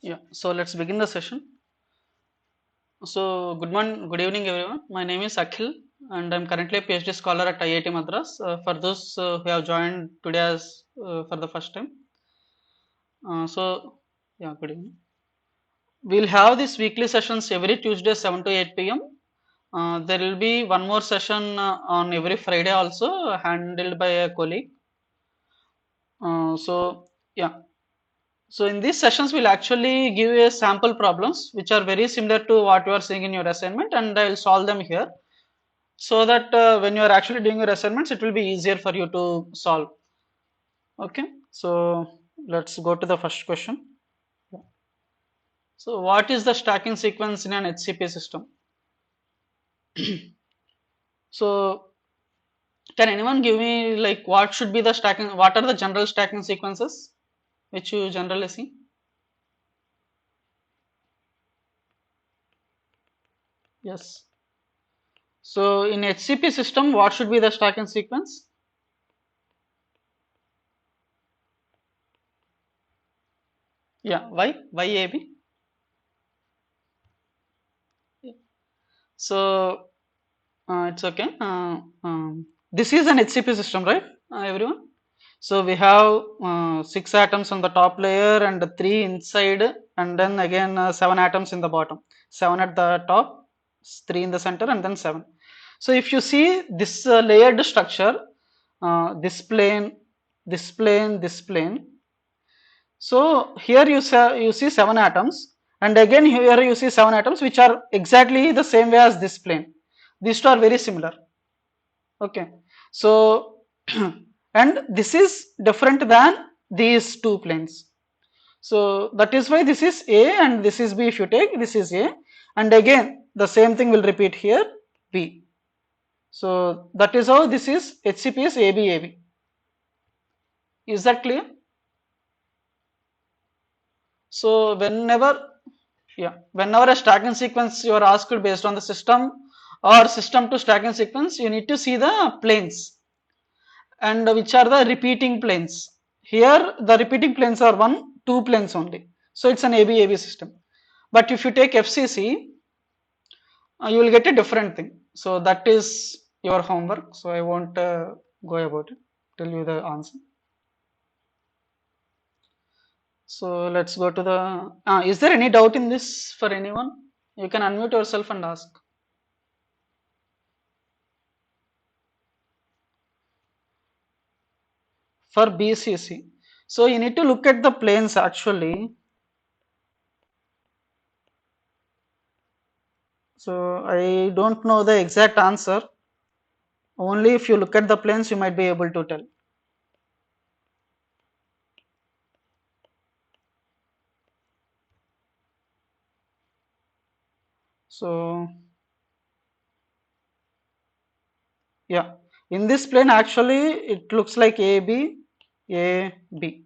Yeah, so let's begin the session. So, good morning, good evening, everyone. My name is Akhil, and I'm currently a PhD scholar at IIT Madras. For those who have joined today as for the first time, yeah, good evening. We'll have these weekly sessions every Tuesday, 7 to 8 p.m. There will be one more session on every Friday, also handled by a colleague. Yeah. So in these sessions, we'll actually give you sample problems which are very similar to what you are seeing in your assignment, and I'll solve them here so that when you are actually doing your assignments, it will be easier for you to solve. Okay, so let's go to the first question. So what is the stacking sequence in an HCP system? So can anyone give me like what should be the stacking? What are the general stacking sequences which you generally see? Yes. So in HCP system, what should be the stacking sequence? Yeah, why? Why AB? So it's okay. This is an HCP system, right, everyone? So we have 6 atoms on the top layer and 3 inside, and then again 7 atoms in the bottom. 7 at the top, 3 in the center, and then 7. So if you see this layered structure, this plane, this plane, this plane. So here you see 7 atoms, and again here you see 7 atoms which are exactly the same way as this plane. These two are very similar. Okay, so and this is different than these two planes. So that is why this is A and this is B. If you take this is A, and again the same thing will repeat here, B. So that is how this is HCP is AB AB. Is that clear? So whenever a stacking sequence you are asked based on the system or system to stacking sequence, you need to see the planes and which are the repeating planes. Here the repeating planes are 2 planes only. So it's an AB system. But if you take FCC, you will get a different thing. So that is your homework. So I won't go about it. Tell you the answer. So let's go to the. Is there any doubt in this for anyone? You can unmute yourself and ask. For BCC. So you need to look at the planes actually. So I don't know the exact answer. Only if you look at the planes, you might be able to tell. So yeah, in this plane actually it looks like AB, AB.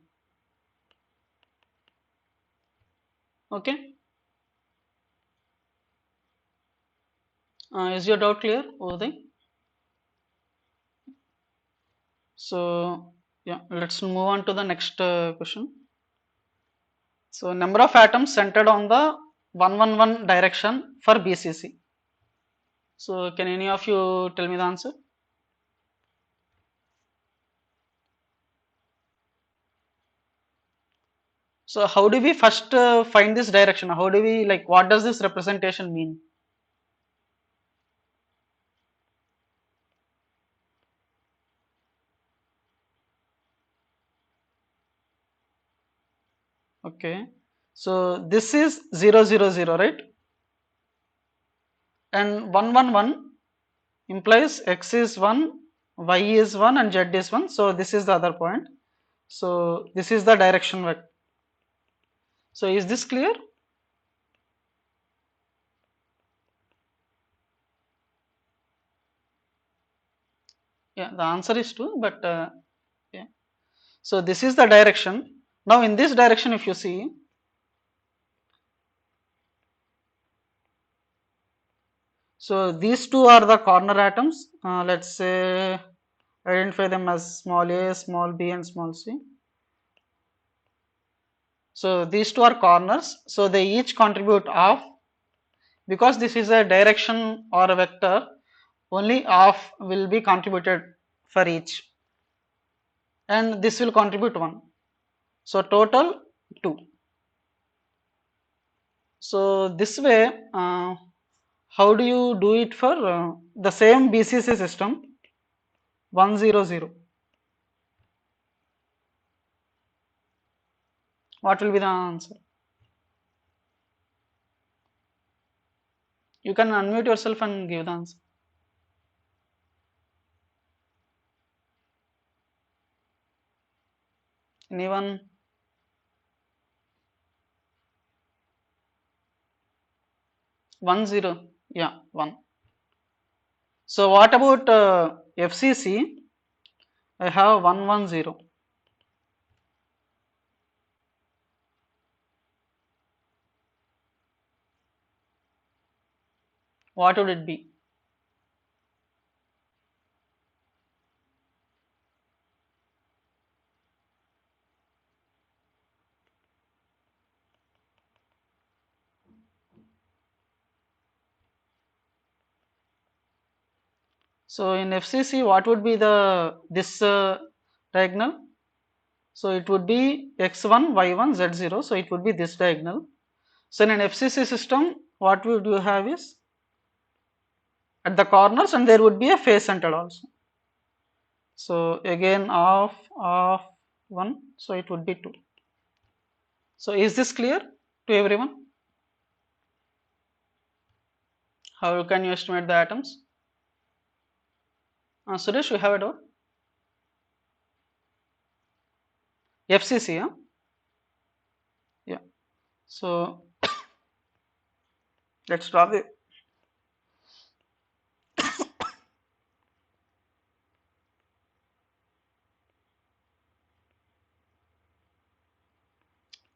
Okay. Is your doubt clear, Uday? So yeah, let's move on to the next question. So number of atoms centered on the 111 direction for BCC. So can any of you tell me the answer? So how do we first find this direction? How do we like what does this representation mean? Okay. So this is 000, right? And 111 implies x is 1, y is 1 and z is 1. So this is the other point. So this is the direction vector. So is this clear? Yeah, the answer is 2, but yeah. So this is the direction. Now in this direction if you see, so these two are the corner atoms. Let's say identify them as small a, small b and small c. So these two are corners, so they each contribute half. Because this is a direction or a vector, only half will be contributed for each, and this will contribute 1. So total 2. So this way, how do you do it for the same BCC system 100? What will be the answer? You can unmute yourself and give the answer. Anyone? 10? Yeah, 1. So what about FCC? I have 110. What would it be? So in FCC, what would be this diagonal? So it would be x1, y1, z0. So it would be this diagonal. So in an FCC system, what would you have is at the corners, and there would be a face centered also. So again of 1, so it would be 2. So is this clear to everyone? How can you estimate the atoms? Suresh, you have a doubt? FCC, huh? Yeah. So let's draw the.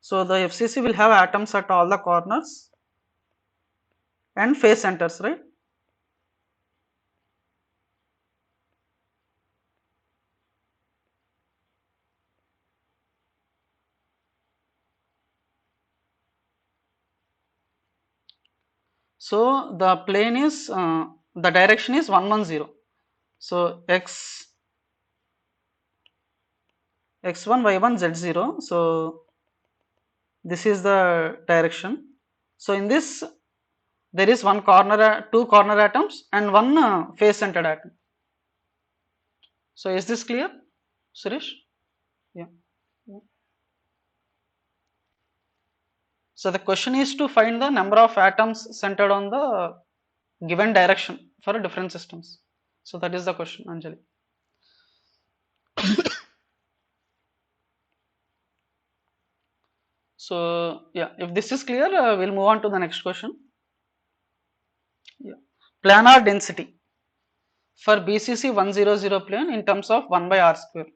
So the FCC will have atoms at all the corners and face centers, right? So the plane is the direction is 110. So x1, y1, z0. So this is the direction. So in this there is two corner atoms and one face centered atom. So is this clear, Suresh? Yeah. So the question is to find the number of atoms centered on the given direction for different systems. So that is the question, Anjali. So yeah, if this is clear, we'll move on to the next question. Yeah. Planar density for BCC 100 plane in terms of 1 by r square.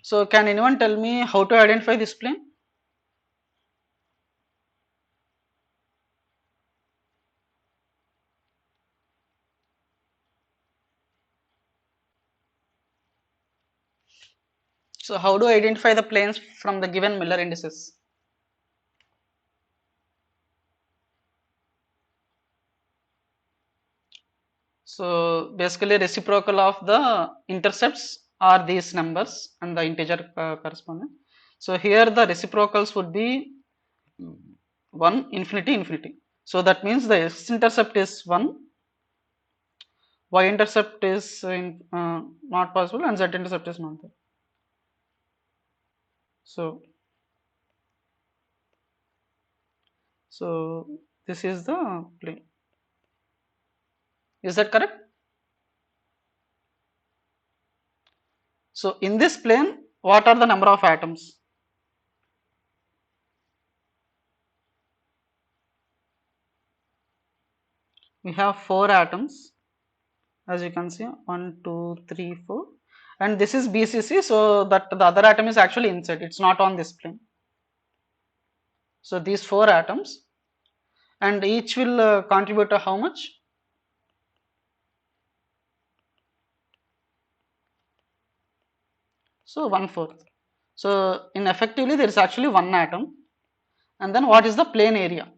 So can anyone tell me how to identify this plane? So how do I identify the planes from the given Miller indices? So basically reciprocal of the intercepts are these numbers and the integer corresponding. So here the reciprocals would be 1, infinity, infinity. So that means the x-intercept is 1, y-intercept is not possible, and z-intercept is not there. So this is the plane. Is that correct? So in this plane, what are the number of atoms? We have 4 atoms, as you can see, 1, 2, 3, 4, and this is BCC, so that the other atom is actually inside, it's not on this plane. So these 4 atoms, and each will contribute to how much? So 1/4. So in effectively there is actually one atom, and then what is the plane area?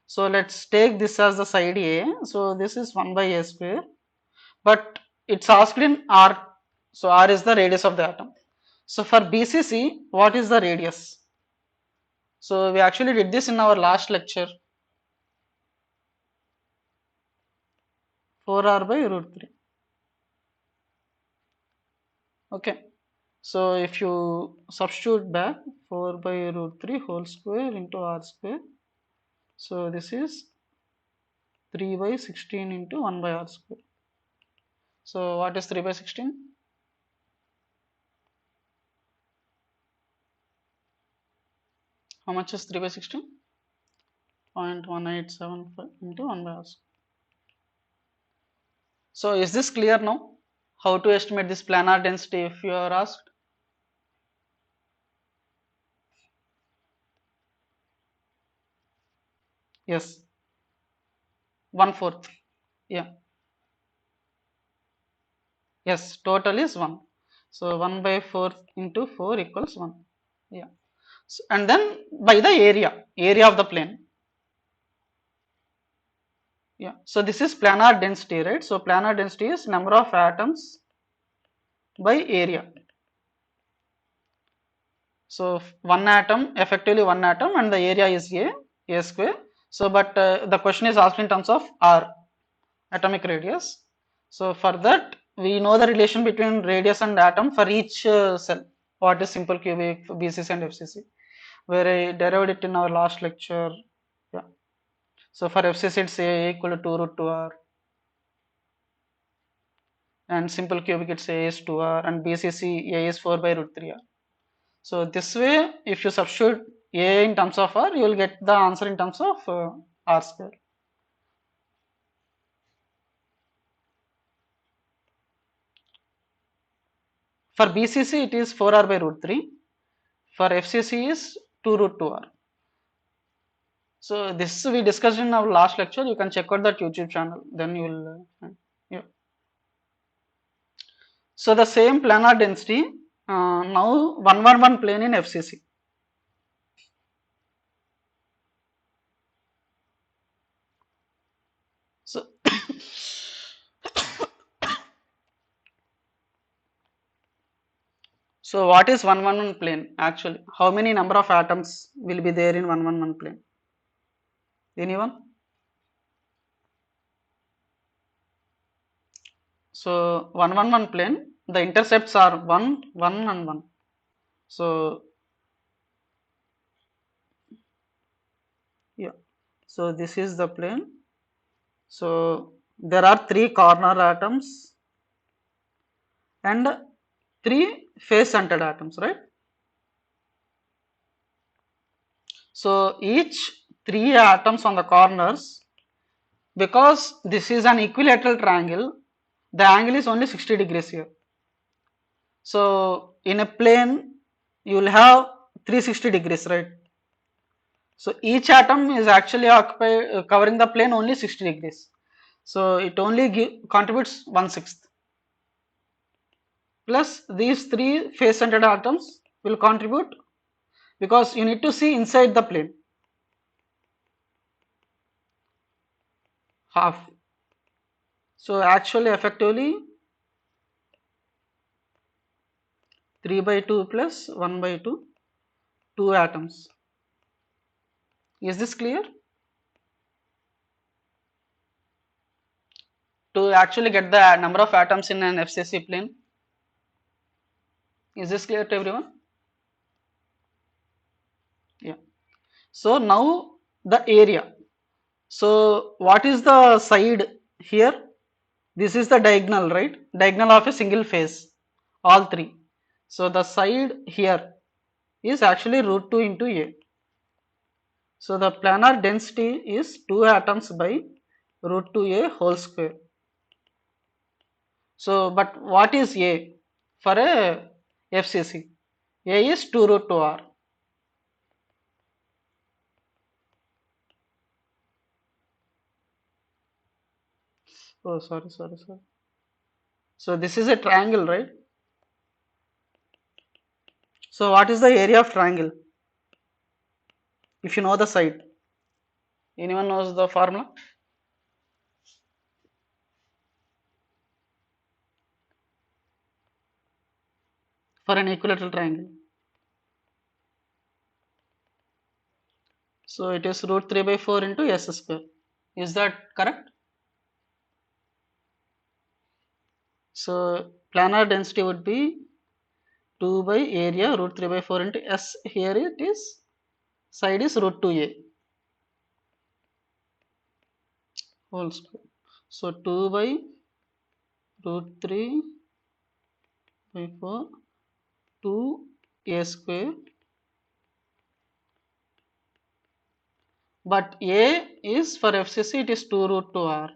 So let's take this as the side A. So this is 1 by A square, but it's asked in R. So R is the radius of the atom. So for BCC, what is the radius? So we actually did this in our last lecture. 4R by root 3. Okay. So if you substitute back 4 by root 3 whole square into R square. So this is 3 by 16 into 1 by R square. So what is 3 by 16? How much is 3 by 16? 0.1875 into 1 by R square. So is this clear now? How to estimate this planar density if you are asked? Yes, 1/4. Yeah, yes, total is 1. So 1 by 4 into 4 equals 1. Yeah. So, and then by the area of the plane. Yeah. So this is planar density, right? So planar density is number of atoms by area. So one atom, effectively one atom, and the area is A square. So but the question is asked in terms of R, atomic radius. So for that we know the relation between radius and atom for each cell. What is simple cubic, BCC and FCC, where I derived it in our last lecture. Yeah. So for FCC it's A equal to 2 root 2 R, and simple cubic it's A is 2 R, and BCC A is 4 by root 3 R. So this way, if you substitute A in terms of R, you will get the answer in terms of R square. For BCC, it is 4R by root 3. For FCC is 2 root 2R. So this we discussed in our last lecture. You can check out that YouTube channel. Then you will. Yeah. So the same planar density. Now 111 plane in FCC. So so what is 111 plane actually? How many number of atoms will be there in 111 plane? Anyone? So 111 plane, the intercepts are 1, 1 and 1. So yeah, so this is the plane. So there are 3 corner atoms and 3 face centered atoms, right? So each 3 atoms on the corners, because this is an equilateral triangle, the angle is only 60 degrees here. So in a plane, you will have 360 degrees, right? So each atom is actually covering the plane only 60 degrees. So it only contributes 1/6. Plus these 3 face centered atoms will contribute, because you need to see inside the plane, half. So actually effectively 3 by 2 plus 1 by 2, 2 atoms. Is this clear? To actually get the number of atoms in an FCC plane. Is this clear to everyone? Yeah. So now the area. So what is the side here? This is the diagonal, right? Diagonal of a single face, all 3. So the side here is actually root 2 into A. So the planar density is 2 atoms by root 2A whole square. So but what is A for a FCC? A is 2 root 2R. Oh, sorry. So this is a triangle, right? So what is the area of triangle? If you know the side, anyone knows the formula for an equilateral triangle? So it is root 3 by 4 into s square. Is that correct? So planar density would be 2 by area root 3 by 4 into s. Here it is, side is root 2a whole square. So 2 by root 3 by 4 2a square, but a is for FCC it is 2 root 2 r.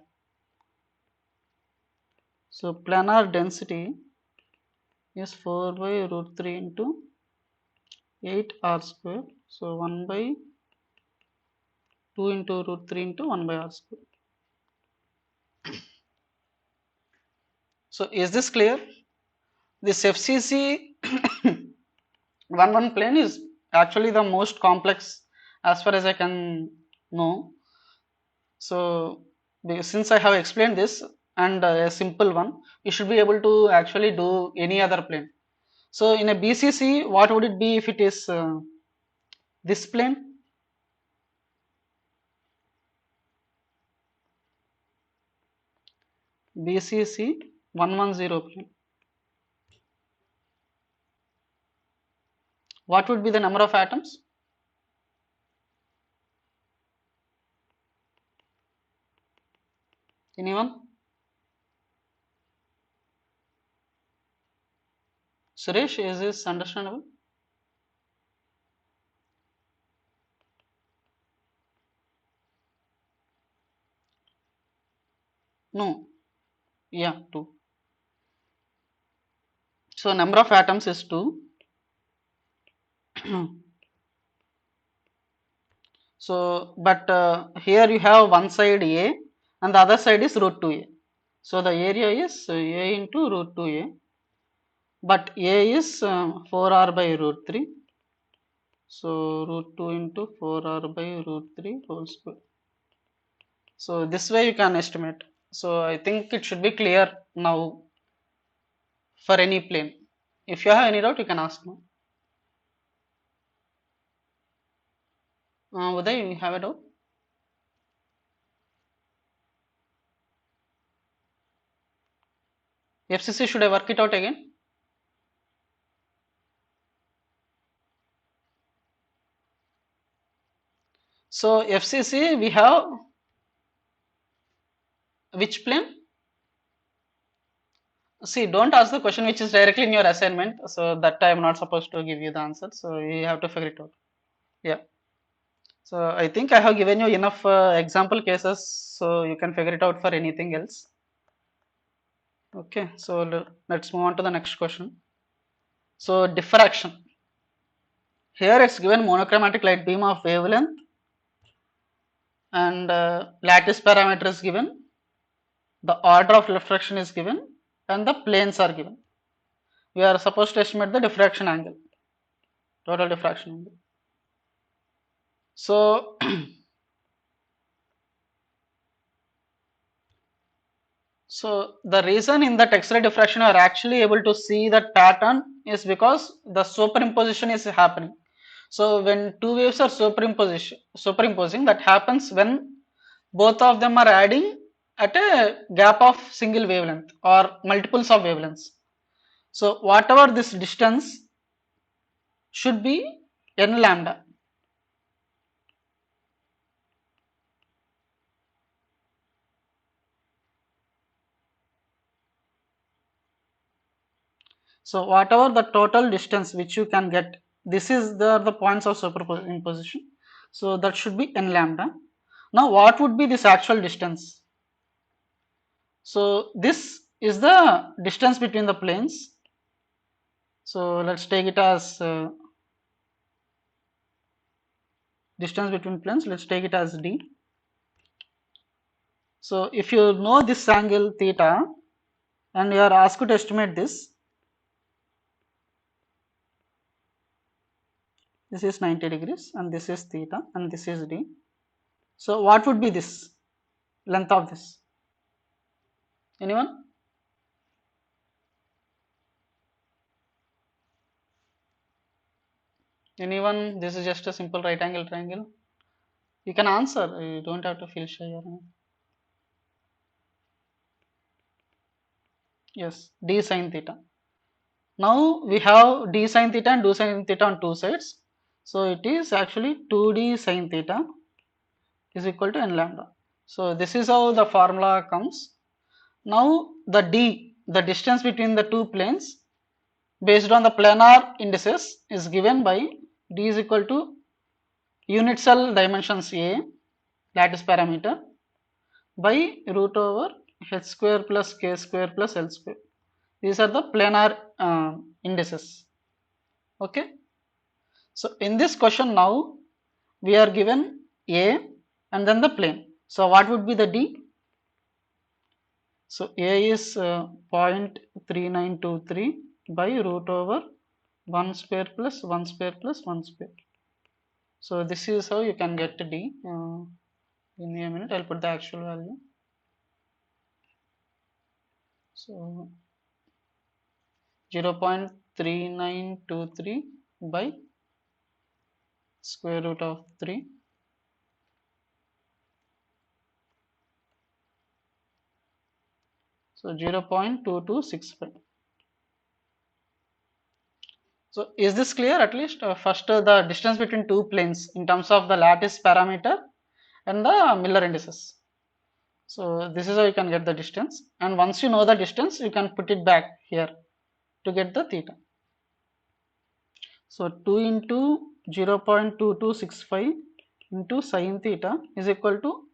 So planar density is 4 by root 3 into 8 r square. So 1 by 2 into root 3 into 1 by r square. So is this clear? This FCC 1 plane is actually the most complex as far as I can know. So since I have explained this and a simple one, you should be able to actually do any other plane. So in a BCC, what would it be if it is this plane? BCC 110 plane. What would be the number of atoms? Anyone? Suresh, is this understandable? No. Yeah, 2. So number of atoms is 2. So, but here you have one side A and the other side is root 2A. So the area is A into root 2A, but A is 4R by root 3. So root 2 into 4R by root 3 whole square. So this way you can estimate. So I think it should be clear now for any plane. If you have any doubt, you can ask me. Uday, you have a doubt? FCC, should I work it out again? So FCC, we have which plane? See, don't ask the question which is directly in your assignment. So that I am not supposed to give you the answer. So you have to figure it out. Yeah. So I think I have given you enough example cases, so you can figure it out for anything else. Okay. So let's move on to the next question. So diffraction. Here it's given monochromatic light beam of wavelength and lattice parameter is given. The order of diffraction is given and the planes are given. We are supposed to estimate the diffraction angle, total diffraction angle. So so the reason in that X-ray diffraction you are actually able to see that pattern is because the superimposition is happening. So when two waves are superimposing, that happens when both of them are adding at a gap of single wavelength or multiples of wavelengths. So whatever this distance should be n lambda. So whatever the total distance which you can get, this is the points of superimposition. So that should be n lambda. Now what would be this actual distance? So this is the distance between the planes. So let's take it as distance between planes. Let's take it as d. So if you know this angle theta and you are asked to estimate this, This is 90 degrees and this is theta and this is d. So what would be this length of this? Anyone? Anyone? This is just a simple right angle triangle. You can answer. You don't have to feel shy or anything. Yes, d sine theta. Now we have d sine theta and d sine theta on two sides. So it is actually 2d sine theta is equal to n lambda. So this is how the formula comes. Now the d, the distance between the two planes based on the planar indices is given by d is equal to unit cell dimensions A lattice parameter by root over h square plus k square plus l square. These are the planar indices. Okay. So in this question now we are given A and then the plane. So what would be the D? So A is 0.3923 by root over 1 square plus 1 square plus 1 square. So this is how you can get D. Give me a minute, I'll put the actual value. So 0.3923 by square root of 3. So 0.2265. So is this clear at least? First, the distance between two planes in terms of the lattice parameter and the Miller indices. So this is how you can get the distance. And once you know the distance, you can put it back here to get the theta. So 2 into 0.2265 into sine theta is equal to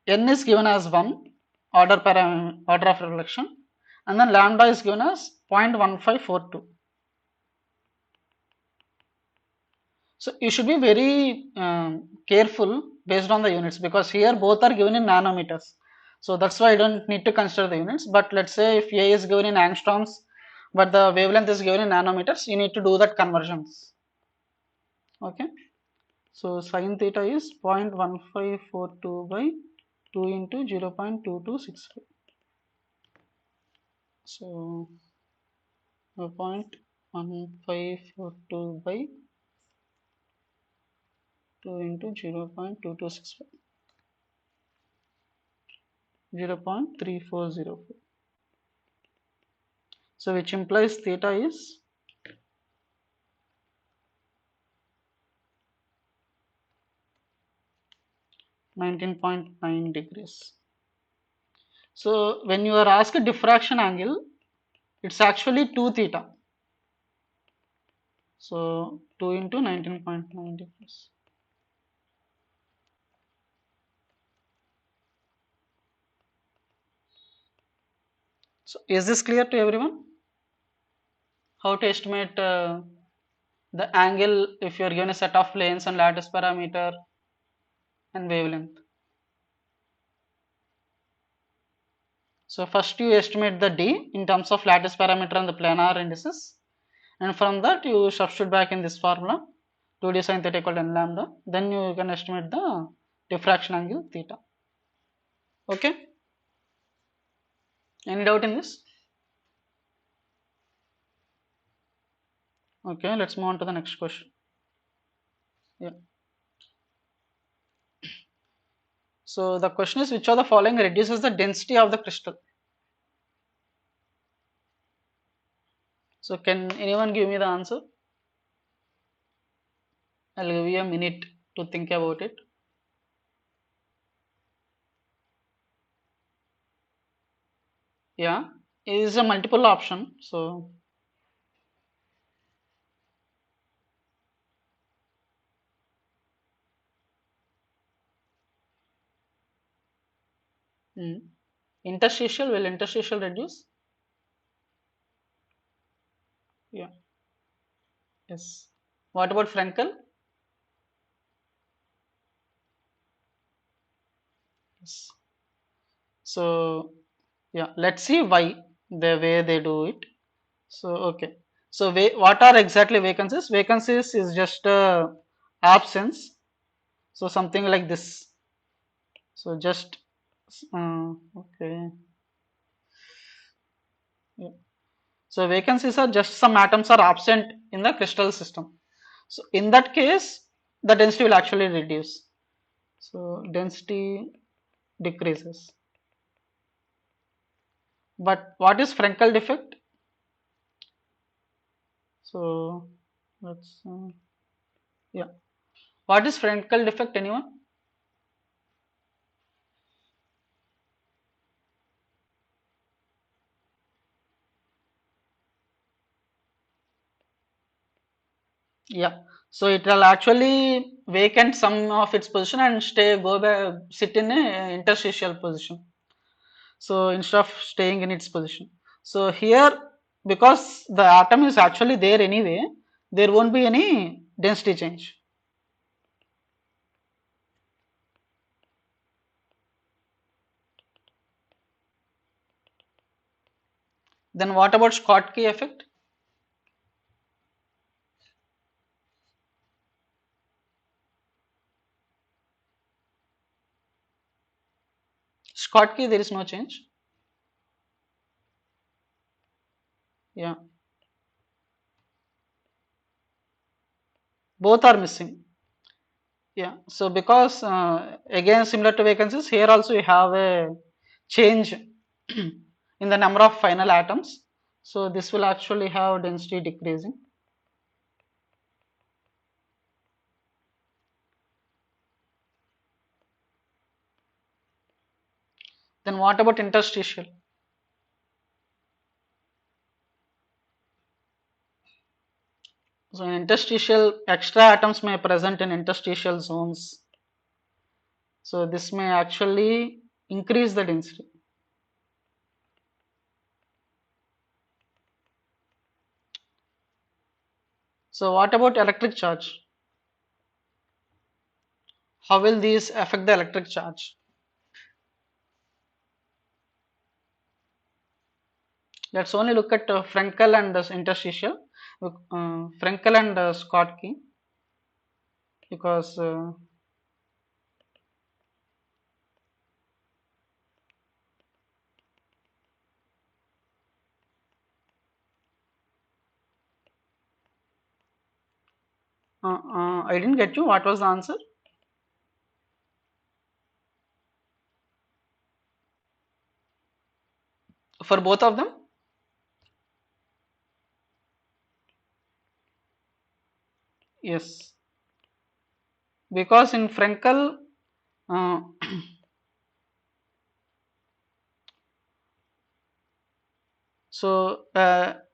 n is given as 1 order of reflection and then lambda is given as 0.1542. So you should be very careful based on the units because here both are given in nanometers. So that's why I don't need to consider the units. But let's say if A is given in angstroms, but the wavelength is given in nanometers, you need to do that conversions. Okay. So sine theta is 0.1542 by 2 into 0.2265. So 0.1542 by 2 into 0.2265. 0.3404. So which implies theta is 19.9 degrees. So when you are asked diffraction angle, it's actually 2 theta. So 2 into 19.9 degrees. So is this clear to everyone? How to estimate the angle if you are given a set of planes and lattice parameter and wavelength? So first you estimate the D in terms of lattice parameter and the planar indices, and from that you substitute back in this formula 2d sine theta equal to n lambda. Then you can estimate the diffraction angle theta. Okay. Any doubt in this? Okay, let's move on to the next question. Yeah. So the question is, which of the following reduces the density of the crystal? So can anyone give me the answer? I'll give you a minute to think about it. Yeah, it is a multiple option. So interstitial, will interstitial reduce? Yeah. Yes. What about Frankel? Yes. So yeah, let's see why the way they do it. So okay. So what are exactly vacancies? Vacancies is just absence. So something like this. So just okay. Yeah. So vacancies are just some atoms are absent in the crystal system. So in that case, the density will actually reduce. So density decreases. But what is Frenkel defect? So let's yeah. What is Frenkel defect? Anyone? Yeah. So it will actually vacant some of its position and go back, sit in a interstitial position. So instead of staying in its position. So here, because the atom is actually there anyway, there won't be any density change. Then what about Schottky effect? Schottky, there is no change. Yeah, both are missing. Yeah, so because again similar to vacancies, here also you have a change in the number of final atoms. So this will actually have density decreasing. Then what about interstitial? So in interstitial, extra atoms may present in interstitial zones. So this may actually increase the density. So what about electric charge? How will these affect the electric charge? Let's only look at Frenkel and interstitial. Frenkel and Schottky, because I didn't get you. What was the answer for both of them? Yes, because in Frenkel, uh, so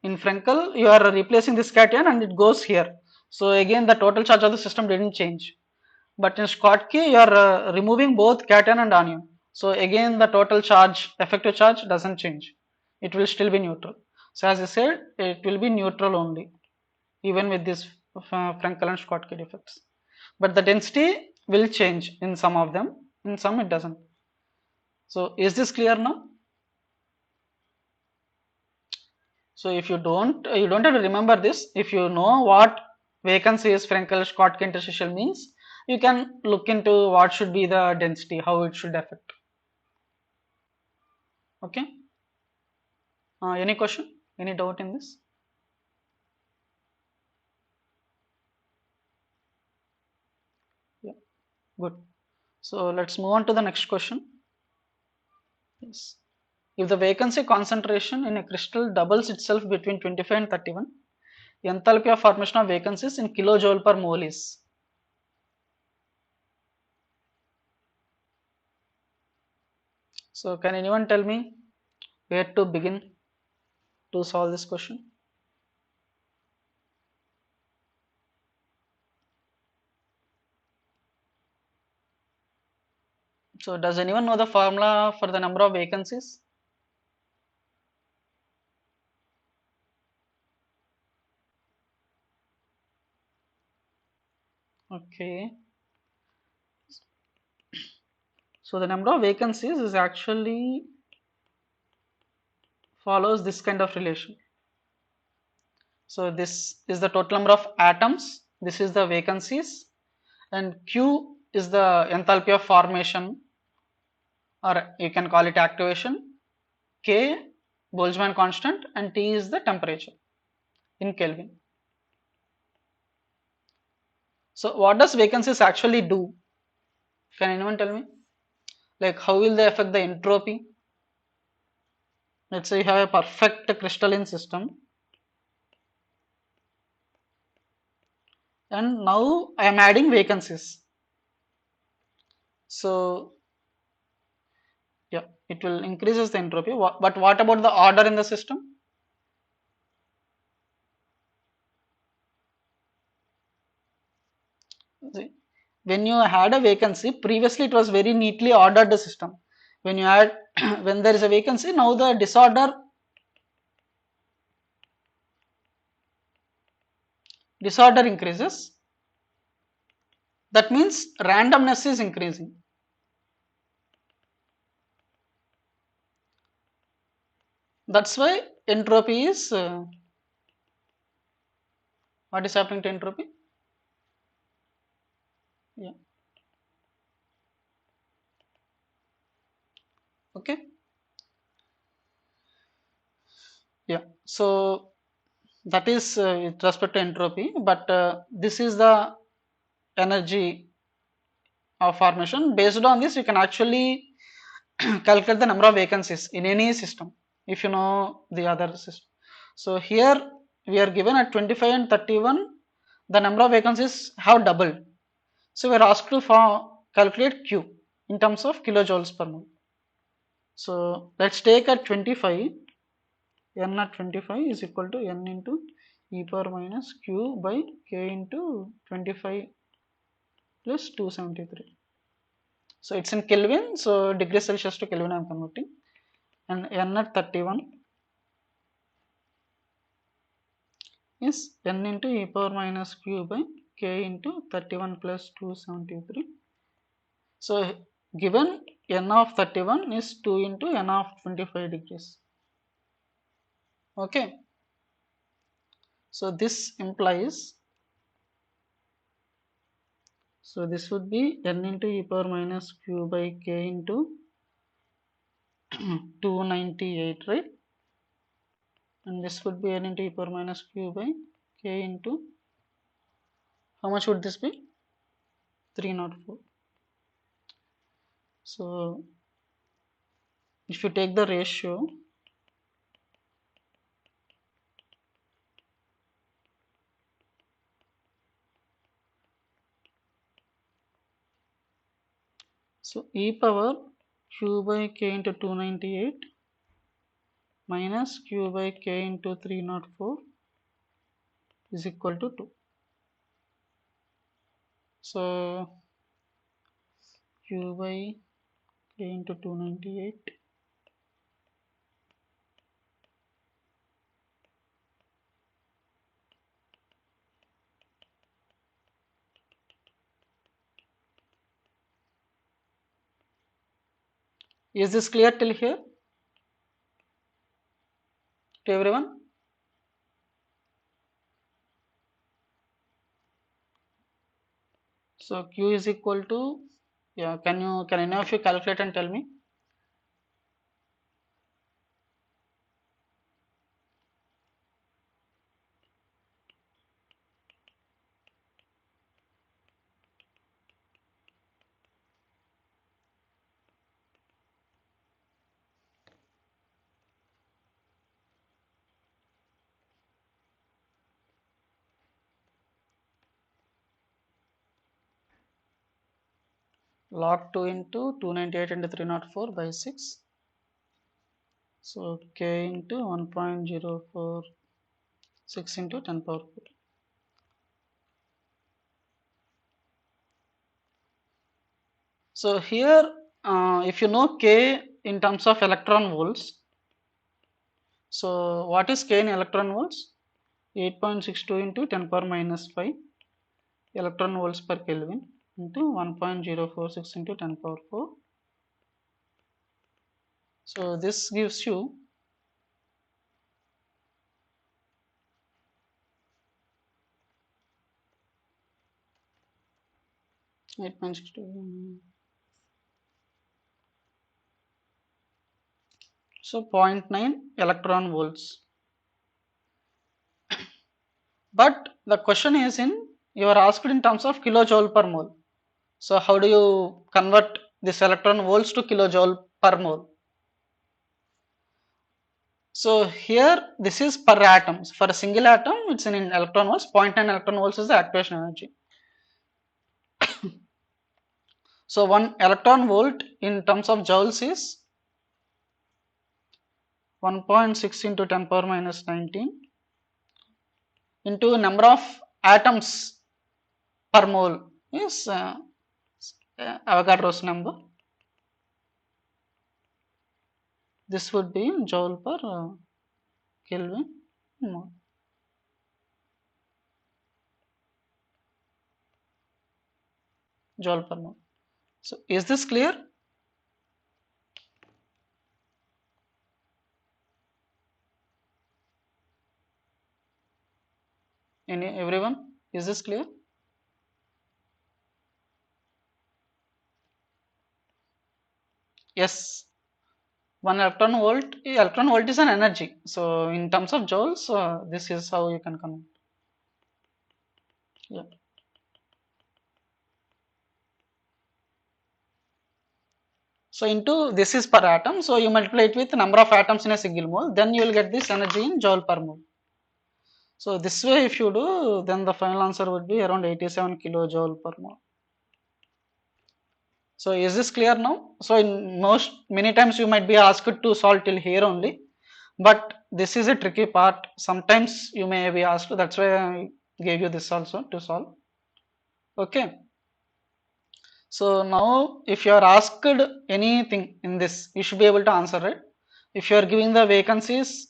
in Frenkel, you are replacing this cation and it goes here. So again, the total charge of the system didn't change. But in Schottky, you are removing both cation and anion. So again, the total charge, effective charge doesn't change. It will still be neutral. So as I said, it will be neutral only, even with this Frenkel and Schottky defects. But the density will change in some of them, in some it doesn't. So is this clear now? So if you don't have to remember this. If you know what vacancy is Frenkel-Schottky interstitial means, you can look into what should be the density, how it should affect. Okay. Any question? Any doubt in this? Yeah, good. So let's move on to the next question. Yes. If the vacancy concentration in a crystal doubles itself between 25 and 31, enthalpy of formation of vacancies in kilojoule per mole is. So can anyone tell me where to begin to solve this question? So does anyone know the formula for the number of vacancies? Okay. So the number of vacancies is actually follows this kind of relation. So this is the total number of atoms, this is the vacancies, and Q is the enthalpy of formation, or you can call it activation. K, Boltzmann constant, and T is the temperature in Kelvin. So what does vacancies actually do? Can anyone tell me? Like how will they affect the entropy? Let's say you have a perfect crystalline system, and now I am adding vacancies. So yeah, it will increases the entropy. But what about the order in the system? See, when you had a vacancy, previously it was very neatly ordered the system. When you add, when there is a vacancy, now the disorder increases. That means randomness is increasing. That's why entropy is what is happening to entropy? Yeah. Okay. Yeah. So that is with respect to entropy, but this is the energy of formation. Based on this, you can actually calculate the number of vacancies in any system if you know the other system. So here we are given at 25 and 31, the number of vacancies have doubled. So we are asked to calculate Q in terms of kilojoules per mole. So let's take at 25, n at 25 is equal to n into e power minus q by k into 25 plus 273. So it's in Kelvin, so degrees Celsius to Kelvin I am converting, and n at 31 is n into e power minus q by k into 31 plus 273. So given n of 31 is 2 into n of 25 degrees. Okay. So this implies, so this would be n into e power minus q by k into 298, right? And this would be n into e power minus q by k into, how much would this be? 304. So if you take the ratio, so e power q by k into 298 minus q by k into 304 is equal to 2. So q by k into 298 is this clear till here to everyone? So q is equal to, yeah, can any of you calculate and tell me? Log 2 into 298 into 304 by 6. So k into 1.046 into 10 power 4. So here, if you know k in terms of electron volts, so what is k in electron volts? 8.62 into 10 power minus 5 electron volts per Kelvin into 1.046 into 10 power 4. So this gives you 8.62. So 0.9 electron volts. But the question is you are asked in terms of kilojoule per mole. So how do you convert this electron volts to kilojoule per mole? So here this is per atom. For a single atom, it's in electron volts. 0.9 electron volts is the activation energy. So 1 electron volt in terms of joules is 1.6 into 10 power minus 19 into number of atoms per mole is Avogadro's number. This would be in joule per Kelvin mole. Joule per mole. So is this clear? Everyone? Is this clear? Yes. 1 electron volt is an energy. So in terms of joules, this is how you can convert. Yeah. So into this is per atom. So you multiply it with the number of atoms in a single mole, then you will get this energy in joule per mole. So this way if you do, then the final answer would be around 87 kilojoule per mole. So is this clear now? So in many times you might be asked to solve till here only, but this is a tricky part. Sometimes you may be asked, that's why I gave you this also to solve. Okay. So now if you are asked anything in this, you should be able to answer it. If you are giving the vacancies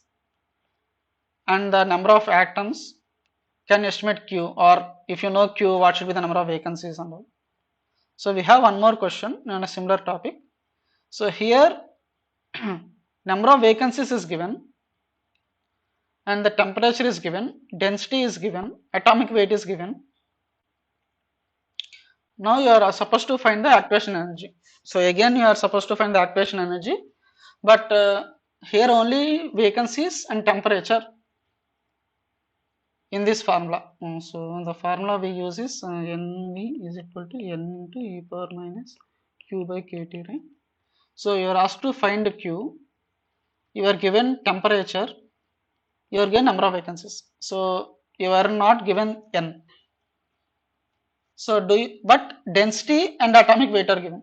and the number of atoms, can estimate Q, or if you know Q, what should be the number of vacancies and all. So we have one more question on a similar topic. So here number of vacancies is given and the temperature is given, density is given, atomic weight is given. Now you are supposed to find the activation energy. So again you are supposed to find the activation energy, but here only vacancies and temperature in this formula. So the formula we use is NV is equal to N into e power minus Q by KT, right? So you are asked to find Q, you are given temperature, you are given number of vacancies. So you are not given N. So but density and atomic weight are given.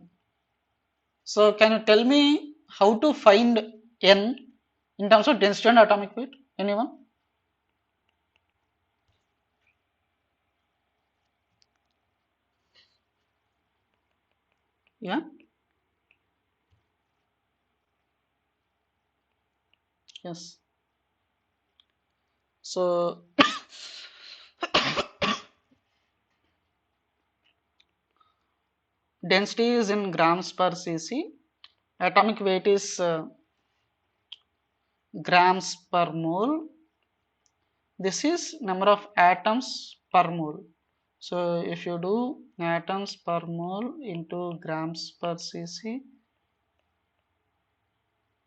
So can you tell me how to find N in terms of density and atomic weight? Anyone? Yeah. Yes. So density is in grams per cc. Atomic weight is grams per mole. This is number of atoms per mole. So if you do atoms per mole into grams per cc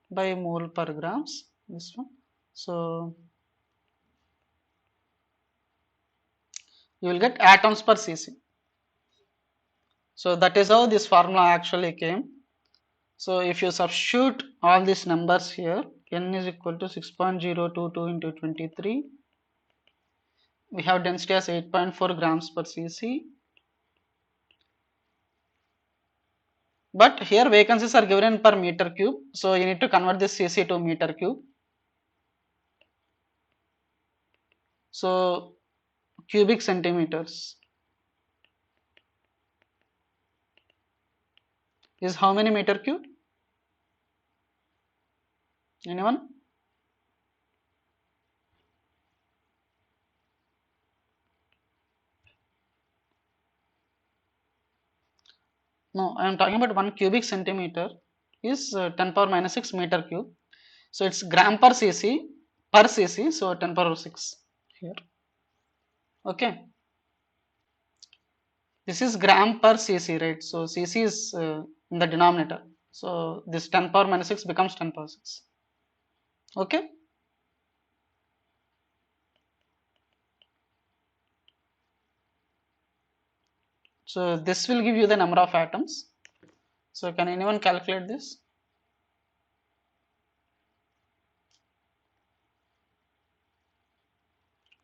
by mole per grams, this one. So you will get atoms per cc. So that is how this formula actually came. So if you substitute all these numbers here, n is equal to 6.022 into 23. We have density as 8.4 grams per cc. But here vacancies are given per meter cube. So you need to convert this cc to meter cube. So cubic centimeters is how many meter cube? Anyone? No, I am talking about 1 cubic centimeter is 10 power minus 6 meter cube. So it's gram per cc, so 10 power 6 here. Okay. This is gram per cc, right? So cc is in the denominator. So this 10 power minus 6 becomes 10 power 6. Okay. So this will give you the number of atoms. So can anyone calculate this?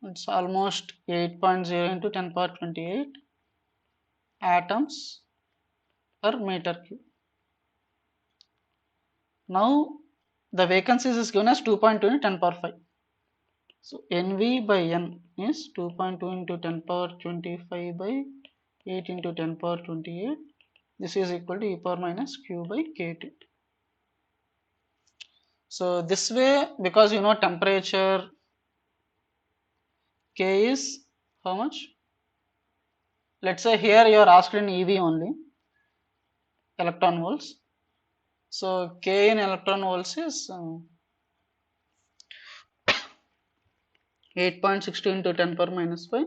It's almost 8.0 into 10 power 28 atoms per meter cube. Now the vacancies is given as 2.2 into 10 power 5. So NV by N is 2.2 into 10 power 25 by 8 into 10 power 28. This is equal to e power minus q by kt. So this way, because you know temperature K is how much? Let's say here you are asked in EV only, electron volts. So K in electron volts is 8.62 into 10 power minus 5.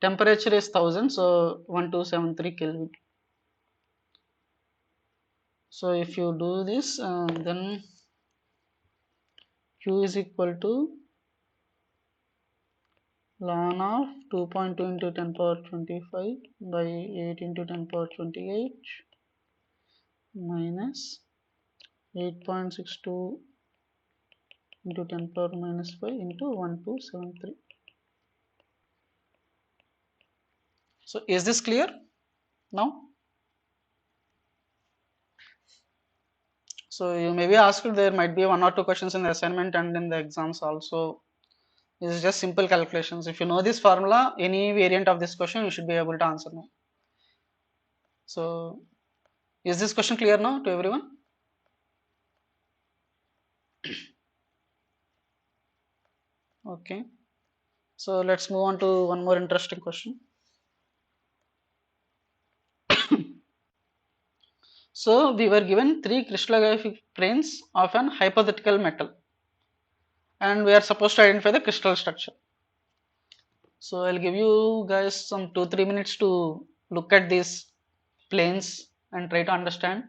Temperature is 1000, so 1273 Kelvin. So if you do this, then Q is equal to ln of 2.2 into 10 power 25 by 8 into 10 power 28 minus 8.62 into 10 power minus 5 into 1273. So is this clear now? So you may be asked, there might be one or two questions in the assignment and in the exams also. This is just simple calculations. If you know this formula, any variant of this question, you should be able to answer now. So is this question clear now to everyone? Okay. So let's move on to one more interesting question. So we were given three crystallographic planes of an hypothetical metal, and we are supposed to identify the crystal structure. So I'll give you guys some 2-3 minutes to look at these planes and try to understand.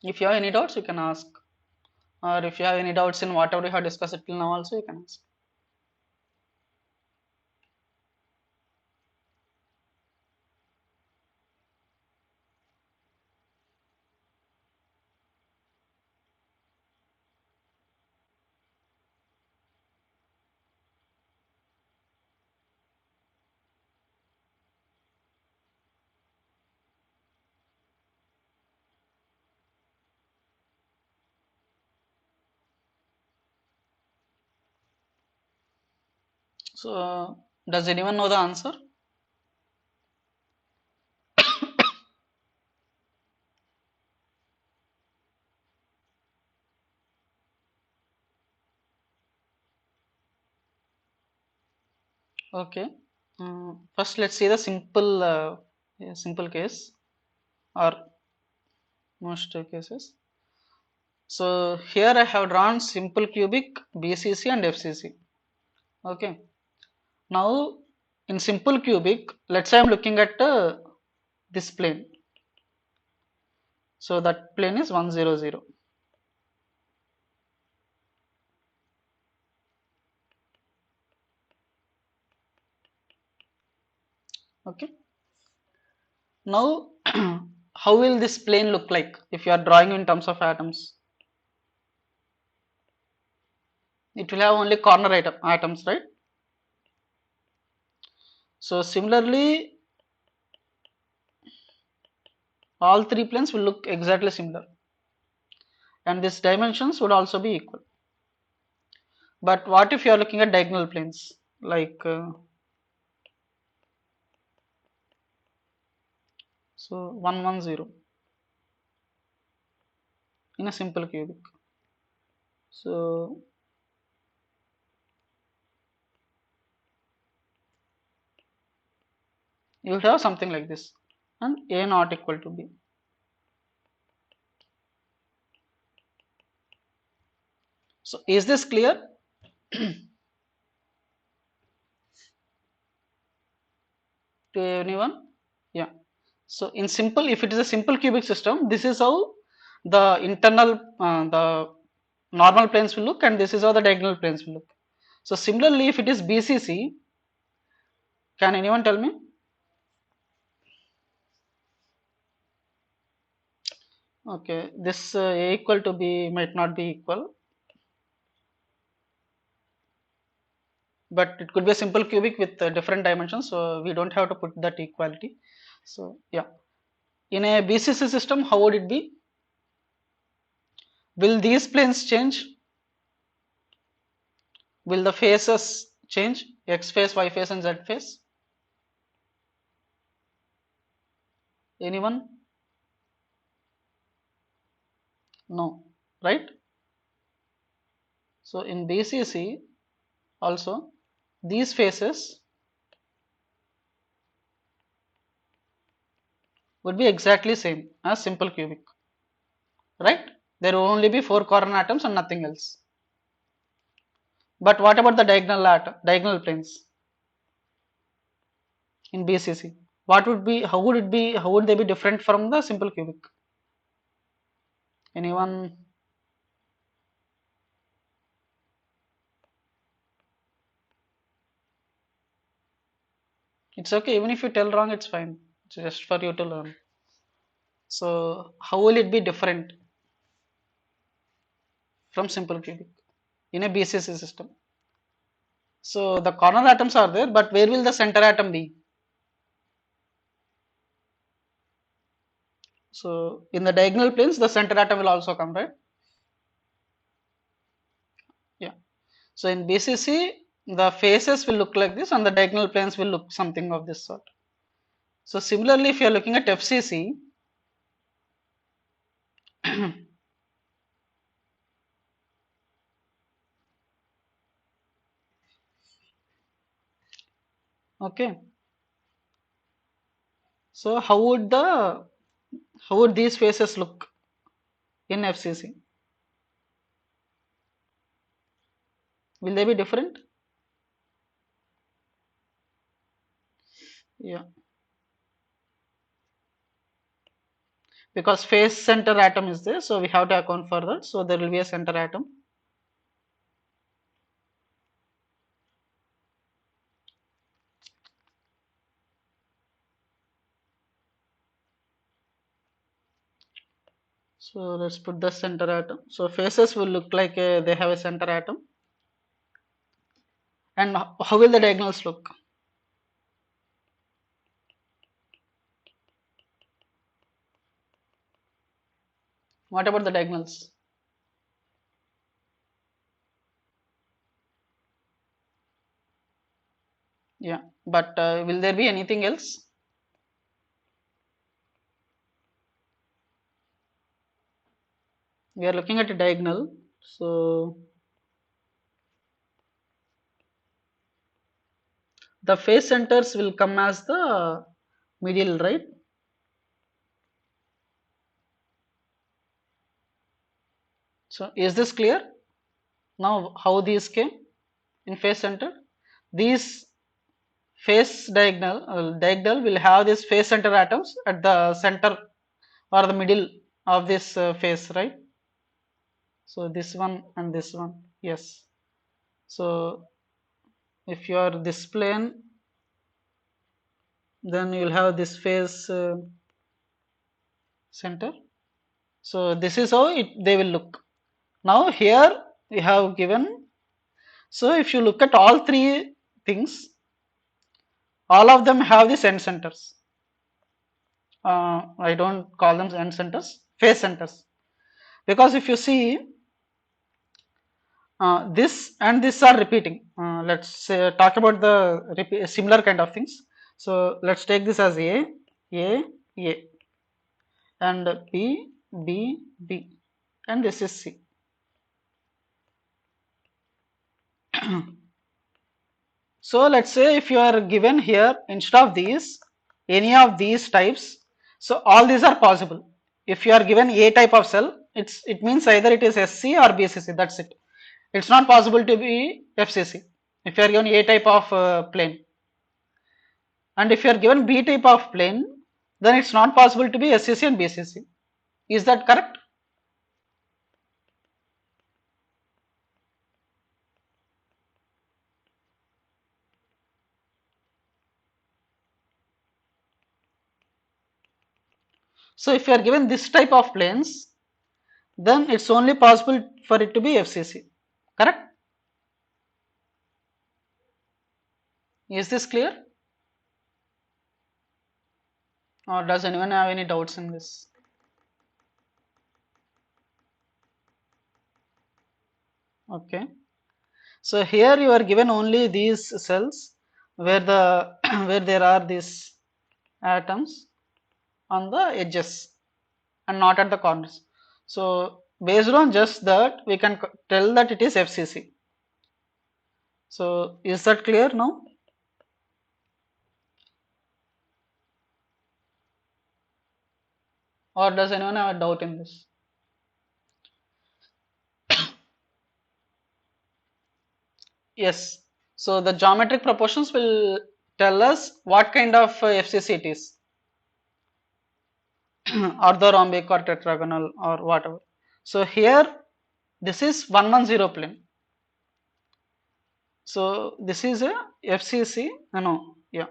If you have any doubts, you can ask, or if you have any doubts in whatever we have discussed till now, also you can ask. So does anyone know the answer? Okay. First, let's see the simple case or most cases. So here I have drawn simple cubic, BCC and FCC. Okay. Now in simple cubic, let's say I'm looking at this plane. So that plane is 100. Okay. Now how will this plane look like if you are drawing in terms of atoms? It will have only corner atoms, right? So similarly, all three planes will look exactly similar, and these dimensions would also be equal. But what if you are looking at diagonal planes, like so 110 in a simple cubic? So you would have something like this, and A not equal to B. So is this clear? to anyone? Yeah. So in simple, if it is a simple cubic system, this is how the internal the normal planes will look, and this is how the diagonal planes will look. So similarly, if it is BCC, can anyone tell me? Okay, this A equal to B might not be equal, but it could be a simple cubic with different dimensions, so we don't have to put that equality. So yeah, in a BCC system, how would it be? Will these planes change? Will the faces change? X face, Y face, and Z face? Anyone? No, right? So in BCC also, these faces would be exactly same as simple cubic, right? There will only be 4 coordinate atoms and nothing else. But what about the diagonal planes in BCC? What would be? How would it be? How would they be different from the simple cubic? Anyone? It's okay. Even if you tell wrong, it's fine. It's just for you to learn. So how will it be different from simple cubic in a BCC system? So the corner atoms are there, but where will the center atom be? So in the diagonal planes, the center atom will also come, right? Yeah. So in BCC, the faces will look like this, and the diagonal planes will look something of this sort. So similarly, if you are looking at FCC, okay. So how would these faces look in FCC? Will they be different? Yeah, because face center atom is there, so we have to account for that. So there will be a center atom. So let's put the center atom. So faces will look like they have a center atom. And how will the diagonals look? What about the diagonals? Yeah, but will there be anything else? We are looking at a diagonal. So the face centers will come as the middle, right? So is this clear? Now how these came in face center? These diagonal will have these face center atoms at the center or the middle of this face, right? So this one and this one, yes. So if you are this plane, then you will have this face center. So this is how they will look. Now here we have given. So if you look at all three things, all of them have these end centers. I don't call them end centers, face centers, because if you see this and this are repeating. Let's talk about the similar kind of things. So let's take this as A, A, and B, B, B, and this is C. So let's say if you are given here instead of these any of these types, so all these are possible. If you are given A type of cell, it means either it is SC or BCC. That's it. It's not possible to be FCC if you are given A type of plane. And if you are given B type of plane, then it's not possible to be SCC and BCC. Is that correct? So if you are given this type of planes, then it's only possible for it to be FCC. Correct? Is this clear? Or does anyone have any doubts in this? Okay. So here you are given only these cells where the where there are these atoms on the edges and not at the corners. So based on just that, we can tell that it is FCC. So is that clear now? Or does anyone have a doubt in this? Yes. So the geometric proportions will tell us what kind of FCC it is, orthorhombic or tetragonal or whatever. So here this is 110 plane. So this is a FCC. No, yeah.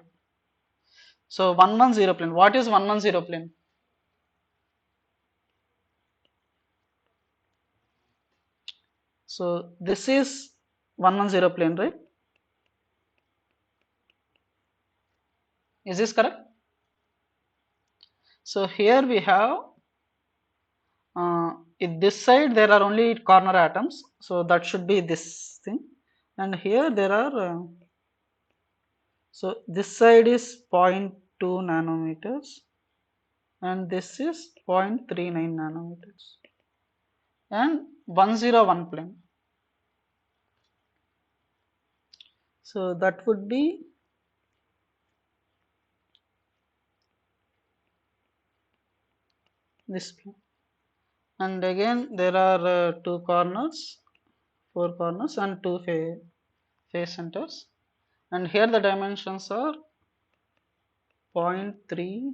So 110 plane. What is 110 plane? So this is 110 plane, right? Is this correct? So here we have in this side there are only corner atoms, so that should be this thing, and here there are so this side is zero point 0.2 nanometers and this is 0.39 nanometers and 101 plane. So that would be this plane. And again there are two corners, four corners and two face centers, and here the dimensions are 0.30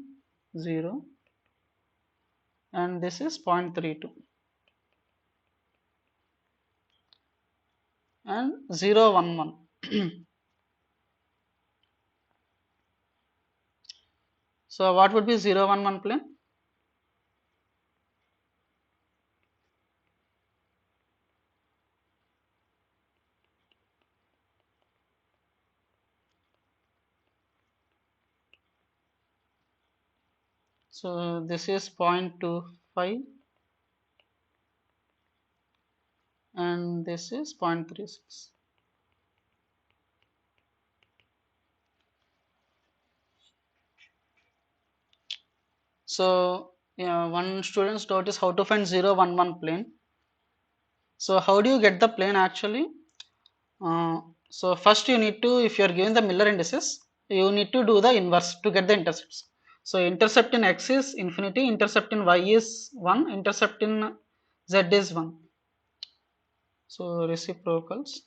and this is 0.32 and 011. So what would be 011 plane? So this is 0.25 and this is 0.36. So yeah, one student's doubt is how to find 011 plane. So how do you get the plane actually? So first you need to, if you are given the Miller indices, you need to do the inverse to get the intercepts. So intercept in x is infinity, intercept in y is 1, intercept in z is 1. So reciprocals.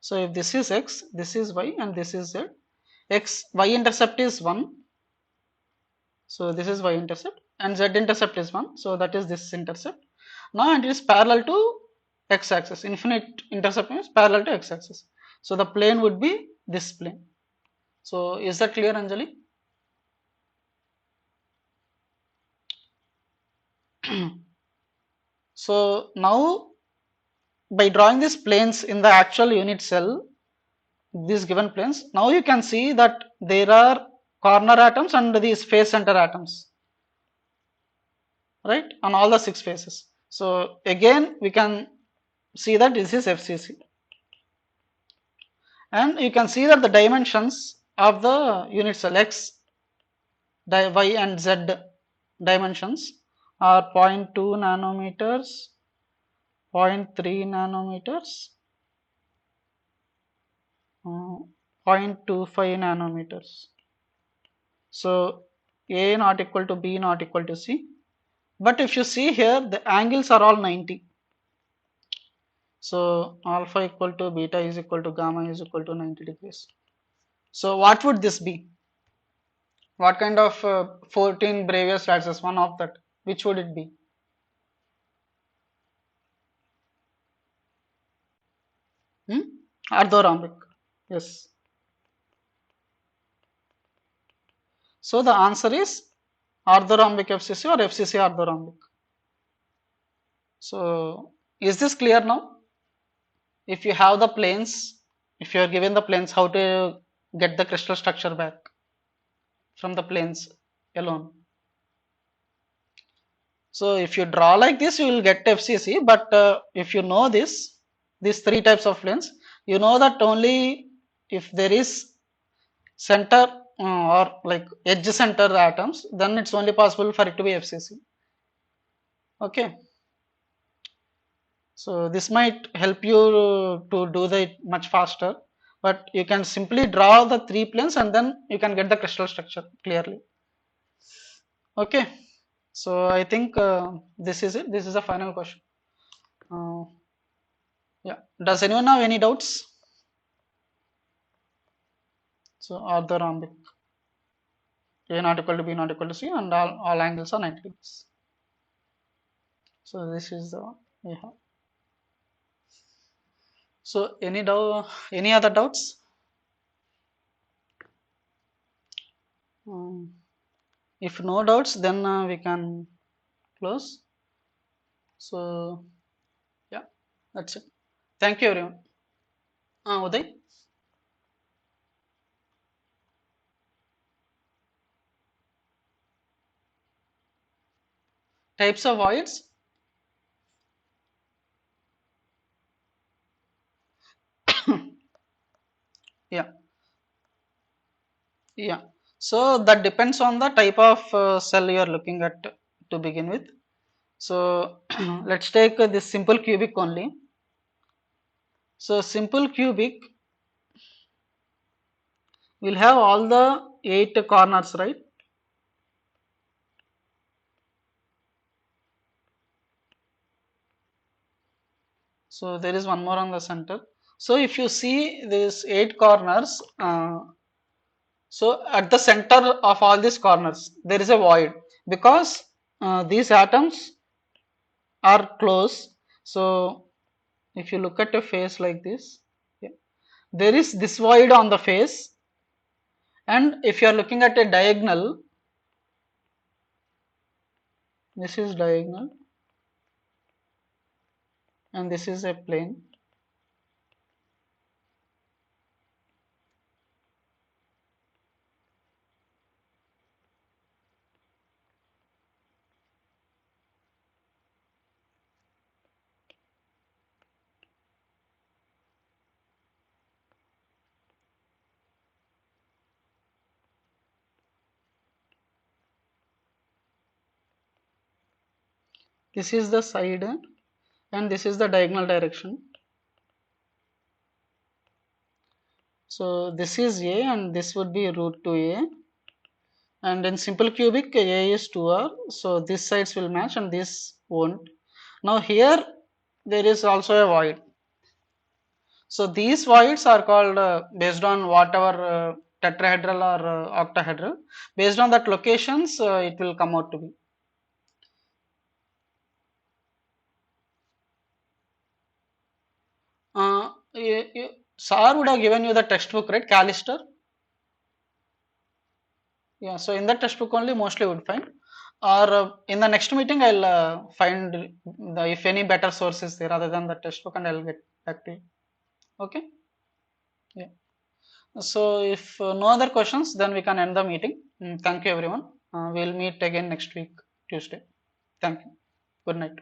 So if this is x, this is y and this is z, y intercept is 1. So this is y intercept and z intercept is 1. So that is this intercept. Now it is parallel to x axis. Infinite intercept is parallel to x axis. So the plane would be this plane. So is that clear, Anjali? So now by drawing these planes in the actual unit cell, these given planes, now you can see that there are corner atoms and these face center atoms, right, on all the 6 faces. So again we can see that this is FCC, and you can see that the dimensions of the unit cell x, y and z dimensions are zero point 0.2 nanometers, 0.3 nanometers, 0.25 nanometers. So A not equal to B not equal to C. But if you see here, the angles are all 90. So alpha equal to beta is equal to gamma is equal to 90 degrees. So what would this be? What kind of 14 Bravia slices? One of that. Which would it be? Hmm? Orthorhombic. Yes. So the answer is orthorhombic FCC or FCC orthorhombic. So is this clear now? If you have the planes, if you are given the planes, how to get the crystal structure back from the planes alone? So if you draw like this, you will get FCC. But if you know this, these three types of planes, you know that only if there is center or like edge center atoms, then it's only possible for it to be FCC. Okay. So this might help you to do the much faster, but you can simply draw the three planes and then you can get the crystal structure clearly. Okay. So I think this is it. This is the final question. Uh, yeah. Does anyone have any doubts? So orthorhombic. A not equal to B not equal to C and all angles are 90 degrees. So this is the yeah. So any other doubts? Um, if no doubts, then we can close. So yeah, that's it. Thank you everyone. Uday, types of voids. Yeah, yeah. So that depends on the type of cell you are looking at to begin with. So let's take this simple cubic only. So simple cubic will have all the 8 corners, right? So there is one more on the center. So if you see these 8 corners, so at the center of all these corners, there is a void because these atoms are close. So if you look at a face like this, yeah, there is this void on the face, and if you are looking at a diagonal, this is diagonal and this is a plane. This is the side and this is the diagonal direction. So this is A and this would be root 2A, and in simple cubic A is 2R, so this sides will match and this won't. Now here there is also a void. So these voids are called based on whatever tetrahedral or octahedral. Based on that locations, it will come out to be. Sir would have given you the textbook, right? Callister. Yeah. So in that textbook only mostly would find. Or in the next meeting, I'll find if any better source is there other than the textbook, and I'll get back to you. Okay. Yeah. So if no other questions, then we can end the meeting. Thank you, everyone. We'll meet again next week, Tuesday. Thank you. Good night.